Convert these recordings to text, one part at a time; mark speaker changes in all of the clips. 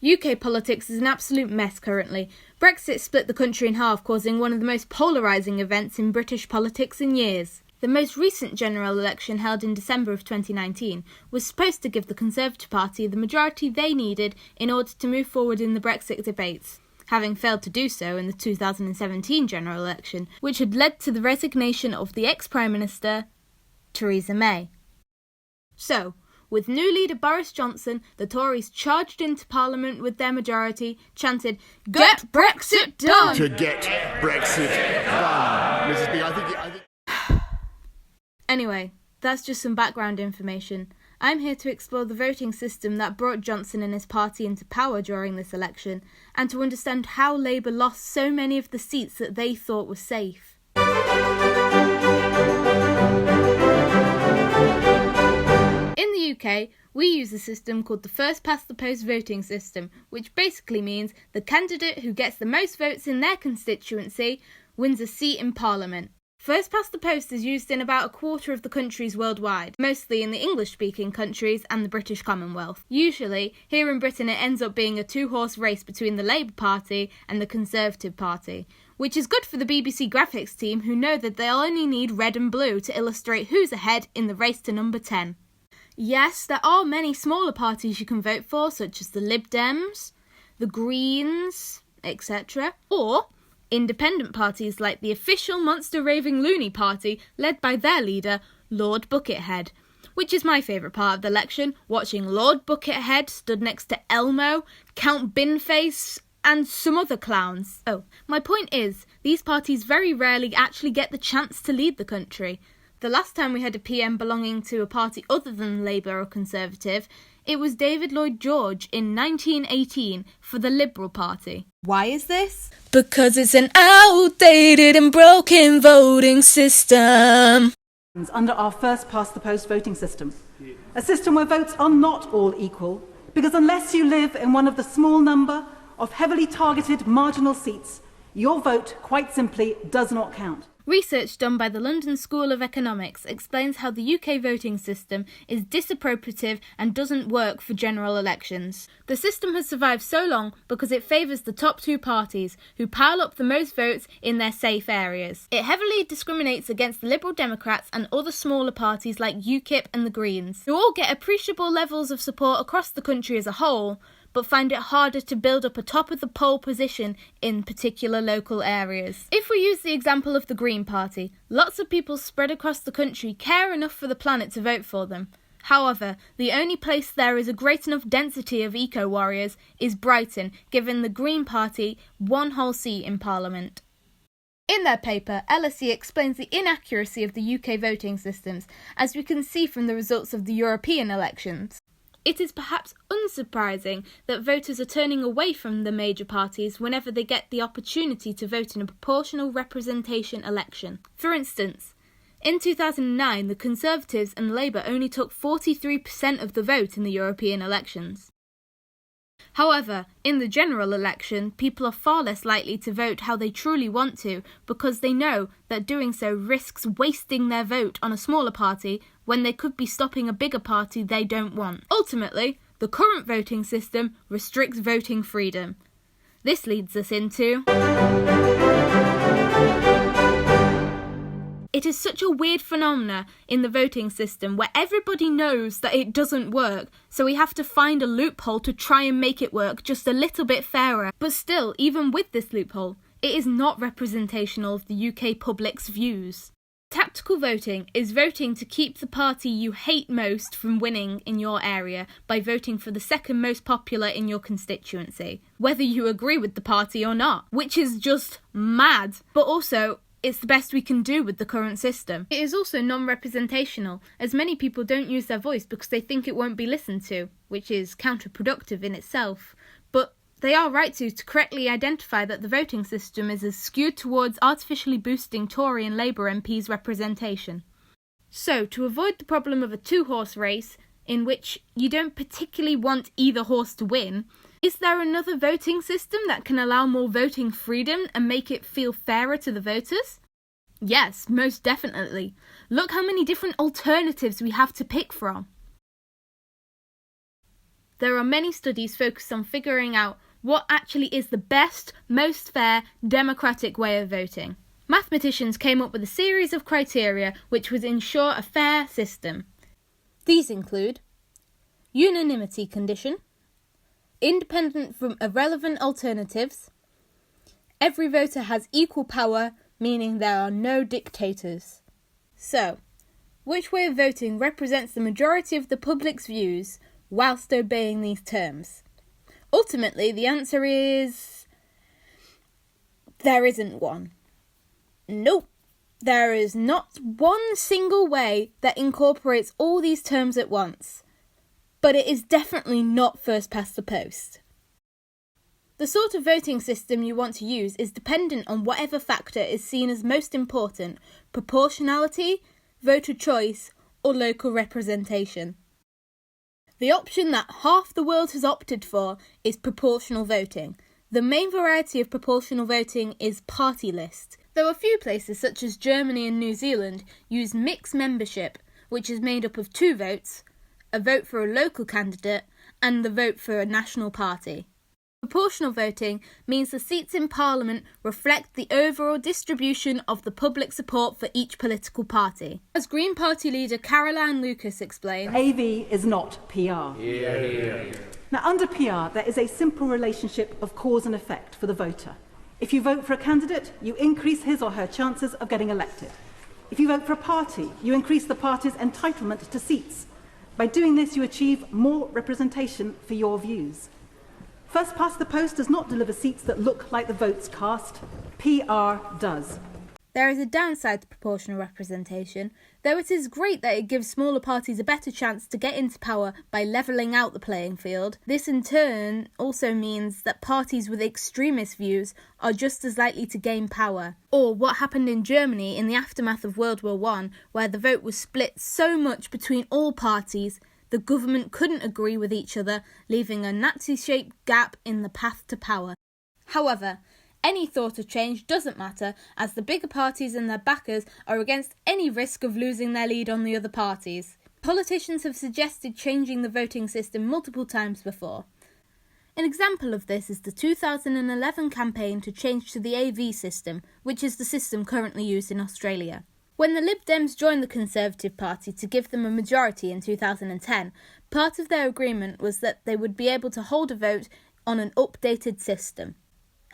Speaker 1: UK politics is an absolute mess currently. Brexit split the country in half, causing one of the most polarising events in British politics in years. The most recent general election, held in December of 2019, was supposed to give the Conservative Party the majority they needed in order to move forward in the Brexit debates, having failed to do so in the 2017 general election, which had led to the resignation of the ex-Prime Minister, Theresa May. So, with new leader Boris Johnson, the Tories charged into Parliament with their majority, chanted, "Get Brexit done!"
Speaker 2: To get Brexit done. Mrs. B, I think...
Speaker 1: Anyway, that's just some background information. I'm here to explore the voting system that brought Johnson and his party into power during this election, and to understand how Labour lost so many of the seats that they thought were safe. In the UK, we use a system called the first-past-the-post voting system, which basically means the candidate who gets the most votes in their constituency wins a seat in Parliament. First-past-the-post is used in about a quarter of the countries worldwide, mostly in the English-speaking countries and the British Commonwealth. Usually, here in Britain it ends up being a two-horse race between the Labour Party and the Conservative Party, which is good for the BBC graphics team who know that they'll only need red and blue to illustrate who's ahead in the race to number 10. Yes, there are many smaller parties you can vote for, such as the Lib Dems, the Greens, etc. Or independent parties like the official Monster Raving Loony Party, led by their leader, Lord Buckethead. Which is my favourite part of the election, watching Lord Buckethead stood next to Elmo, Count Binface, and some other clowns. Oh, my point is, these parties very rarely actually get the chance to lead the country. The last time we had a PM belonging to a party other than Labour or Conservative, it was David Lloyd George in 1918 for the Liberal Party.
Speaker 3: Why is this?
Speaker 1: Because it's an outdated and broken voting system.
Speaker 4: Under our first-past-the-post voting system. A system where votes are not all equal, because unless you live in one of the small number of heavily targeted marginal seats, your vote, quite simply, does not count.
Speaker 1: Research done by the London School of Economics explains how the UK voting system is disappropriative and doesn't work for general elections. The system has survived so long because it favours the top two parties, who pile up the most votes in their safe areas. It heavily discriminates against the Liberal Democrats and other smaller parties like UKIP and the Greens, who all get appreciable levels of support across the country as a whole, but find it harder to build up a top-of-the-poll position in particular local areas. If we use the example of the Green Party, lots of people spread across the country care enough for the planet to vote for them. However, the only place there is a great enough density of eco-warriors is Brighton, giving the Green Party one whole seat in Parliament. In their paper, LSE explains the inaccuracy of the UK voting systems, as we can see from the results of the European elections. It is perhaps unsurprising that voters are turning away from the major parties whenever they get the opportunity to vote in a proportional representation election. For instance, in 2009, the Conservatives and Labour only took 43% of the vote in the European elections. However, in the general election, people are far less likely to vote how they truly want to because they know that doing so risks wasting their vote on a smaller party when they could be stopping a bigger party they don't want. Ultimately, the current voting system restricts voting freedom. This leads us into... It is such a weird phenomena in the voting system where everybody knows that it doesn't work, so we have to find a loophole to try and make it work just a little bit fairer. But still, even with this loophole, it is not representational of the UK public's views. Tactical voting is voting to keep the party you hate most from winning in your area by voting for the second most popular in your constituency, whether you agree with the party or not, which is just mad. But also, it's the best we can do with the current system. It is also non-representational, as many people don't use their voice because they think it won't be listened to, which is counterproductive in itself. But they are right to correctly identify that the voting system is as skewed towards artificially boosting Tory and Labour MPs' representation. So, to avoid the problem of a two-horse race, in which you don't particularly want either horse to win, is there another voting system that can allow more voting freedom and make it feel fairer to the voters? Yes, most definitely. Look how many different alternatives we have to pick from. There are many studies focused on figuring out what actually is the best, most fair, democratic way of voting. Mathematicians came up with a series of criteria which would ensure a fair system. These include unanimity condition, independent from irrelevant alternatives, every voter has equal power, meaning there are no dictators. So, which way of voting represents the majority of the public's views whilst obeying these terms? Ultimately, the answer is there isn't one. Nope. There is not one single way that incorporates all these terms at once. But it is definitely not first past the post. The sort of voting system you want to use is dependent on whatever factor is seen as most important: proportionality, voter choice, or local representation. The option that half the world has opted for is proportional voting. The main variety of proportional voting is party list, though a few places such as Germany and New Zealand use mixed membership, which is made up of 2 votes, a vote for a local candidate and the vote for a national party. Proportional voting means the seats in Parliament reflect the overall distribution of the public support for each political party. As Green Party leader Caroline Lucas explained,
Speaker 4: AV is not PR. Now, under PR, there is a simple relationship of cause and effect for the voter. If you vote for a candidate, you increase his or her chances of getting elected. If you vote for a party, you increase the party's entitlement to seats. By doing this, you achieve more representation for your views. First past the post does not deliver seats that look like the votes cast. PR does.
Speaker 1: there is a downside to proportional representation, though it is great that it gives smaller parties a better chance to get into power by levelling out the playing field. This in turn also means that parties with extremist views are just as likely to gain power. Or what happened in Germany in the aftermath of World War I, where the vote was split so much between all parties, the government couldn't agree with each other, leaving a Nazi-shaped gap in the path to power. However, any thought of change doesn't matter, as the bigger parties and their backers are against any risk of losing their lead on the other parties. Politicians have suggested changing the voting system multiple times before. An example of this is the 2011 campaign to change to the AV system, which is the system currently used in Australia. When the Lib Dems joined the Conservative Party to give them a majority in 2010, part of their agreement was that they would be able to hold a vote on an updated system.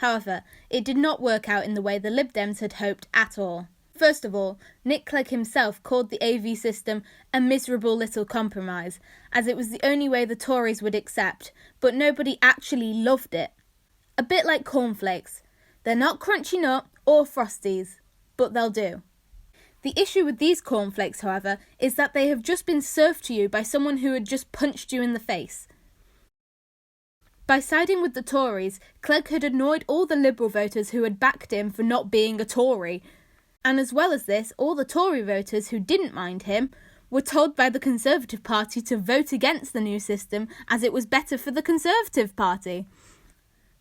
Speaker 1: However, it did not work out in the way the Lib Dems had hoped at all. First of all, Nick Clegg himself called the AV system a miserable little compromise, as it was the only way the Tories would accept, but nobody actually loved it. A bit like cornflakes. They're not crunchy nut or Frosties, but they'll do. The issue with these cornflakes, however, is that they have just been served to you by someone who had just punched you in the face. By siding with the Tories, Clegg had annoyed all the Liberal voters who had backed him for not being a Tory. And as well as this, all the Tory voters who didn't mind him were told by the Conservative Party to vote against the new system as it was better for the Conservative Party.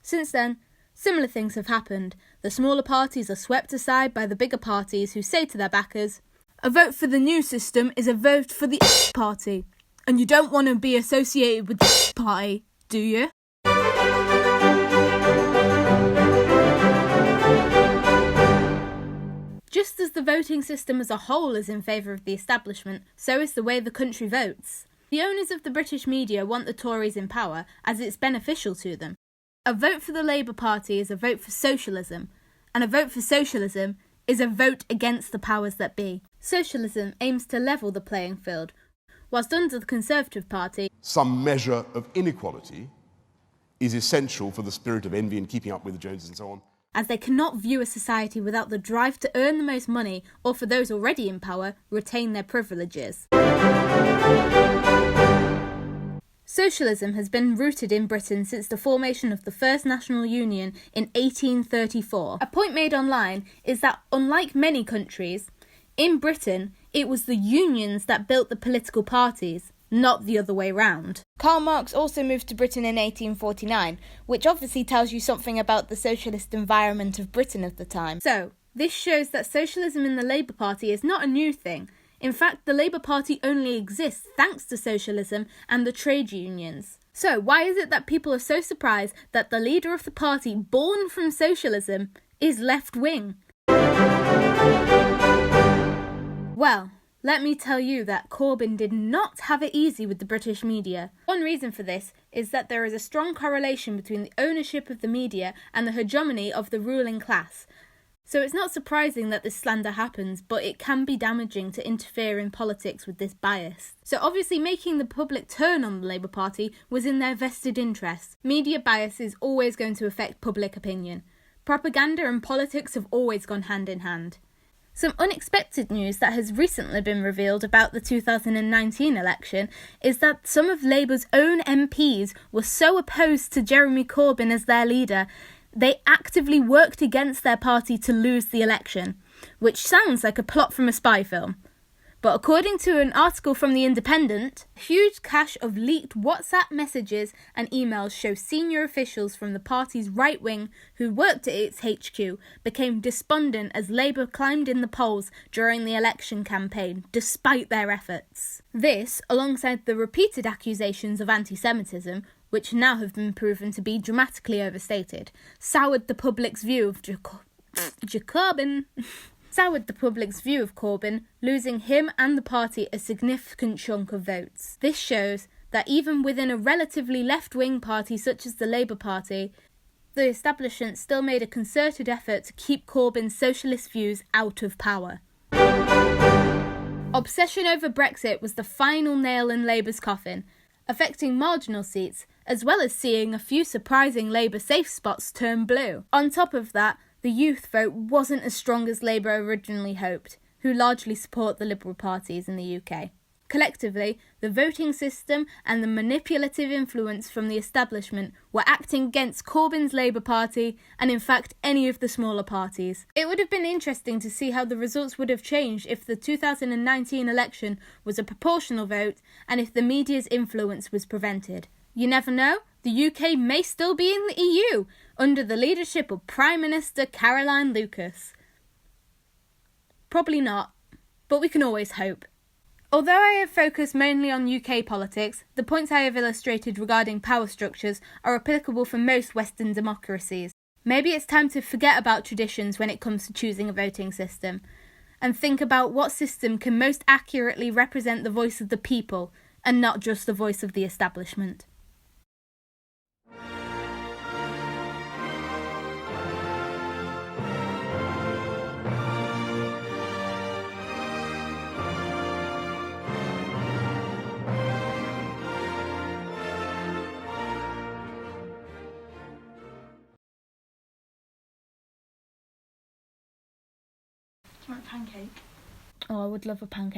Speaker 1: Since then, similar things have happened. The smaller parties are swept aside by the bigger parties who say to their backers, "A vote for the new system is a vote for the party, and you don't want to be associated with the party, do you?" Just as the voting system as a whole is in favour of the establishment, so is the way the country votes. The owners of the British media want the Tories in power as it's beneficial to them. A vote for the Labour Party is a vote for socialism, and a vote for socialism is a vote against the powers that be. Socialism aims to level the playing field, whilst under the Conservative Party,
Speaker 2: some measure of inequality is essential for the spirit of envy and keeping up with the Joneses and so on.
Speaker 1: As they cannot view a society without the drive to earn the most money, or for those already in power, retain their privileges. Socialism has been rooted in Britain since the formation of the First National Union in 1834. A point made online is that, unlike many countries, in Britain it was the unions that built the political parties, not the other way round. Karl Marx also moved to Britain in 1849, which obviously tells you something about the socialist environment of Britain of the time. So, this shows that socialism in the Labour Party is not a new thing. In fact, the Labour Party only exists thanks to socialism and the trade unions. So why is it that people are so surprised that the leader of the party born from socialism is left-wing? Well, let me tell you that Corbyn did not have it easy with the British media. One reason for this is that there is a strong correlation between the ownership of the media and the hegemony of the ruling class. So it's not surprising that this slander happens, but it can be damaging to interfere in politics with this bias. So obviously making the public turn on the Labour Party was in their vested interest. Media bias is always going to affect public opinion. Propaganda and politics have always gone hand in hand. Some unexpected news that has recently been revealed about the 2019 election is that some of Labour's own MPs were so opposed to Jeremy Corbyn as their leader, they actively worked against their party to lose the election, which sounds like a plot from a spy film. But according to an article from The Independent, a huge cache of leaked WhatsApp messages and emails show senior officials from the party's right wing who worked at its HQ became despondent as Labour climbed in the polls during the election campaign, despite their efforts. This, alongside the repeated accusations of anti-Semitism, which now have been proven to be dramatically overstated, soured the public's view of Corbyn, losing him and the party a significant chunk of votes. This shows that even within a relatively left-wing party such as the Labour Party, the establishment still made a concerted effort to keep Corbyn's socialist views out of power. Obsession over Brexit was the final nail in Labour's coffin, affecting marginal seats, as well as seeing a few surprising Labour safe spots turn blue. On top of that, the youth vote wasn't as strong as Labour originally hoped, who largely support the Liberal parties in the UK. Collectively, the voting system and the manipulative influence from the establishment were acting against Corbyn's Labour Party and in fact any of the smaller parties. It would have been interesting to see how the results would have changed if the 2019 election was a proportional vote and if the media's influence was prevented. You never know, the UK may still be in the EU, under the leadership of Prime Minister Caroline Lucas. Probably not, but we can always hope. Although I have focused mainly on UK politics, the points I have illustrated regarding power structures are applicable for most Western democracies. Maybe it's time to forget about traditions when it comes to choosing a voting system, and think about what system can most accurately represent the voice of the people, and not just the voice of the establishment.
Speaker 3: Do you want a pancake?
Speaker 1: Oh, I would love a pancake.